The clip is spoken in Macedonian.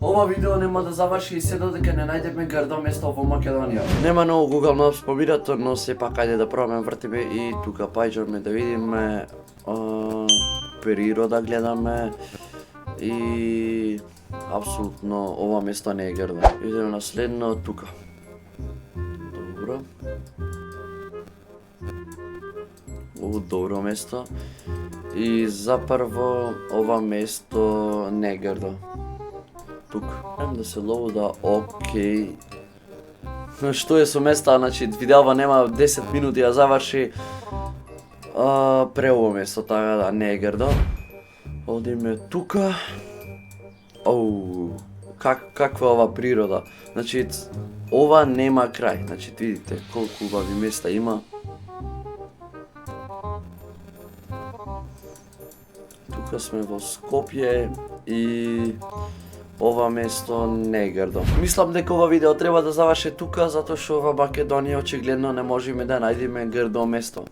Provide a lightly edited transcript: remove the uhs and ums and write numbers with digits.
Ова видео нема да заврши и се додека не најдеме грдо место во Македонија. Нема многу Google Maps побирато, но сепак ајде да пробаме, вртиме и тука паѓаме да видиме природа гледаме и апсолутно ова место не е грдо. Идеме на следно тука. Добро. Ово добро место. И за прво ова место не е грдо. Тук. Идем да се лоуда, окей. Што е со места, значи видеова нема 10 минути да заврши. Преово место, така да не е грдо. Одиме тука. Оу, каква ова природа. Значи, ова нема крај. Значи, видите колку убави места има. Тука сме во Скопје и ова место не е грдо. Мислам дека ова видео треба да заврши тука, затоа што во Македонија очигледно не можеме да најдеме грдо место.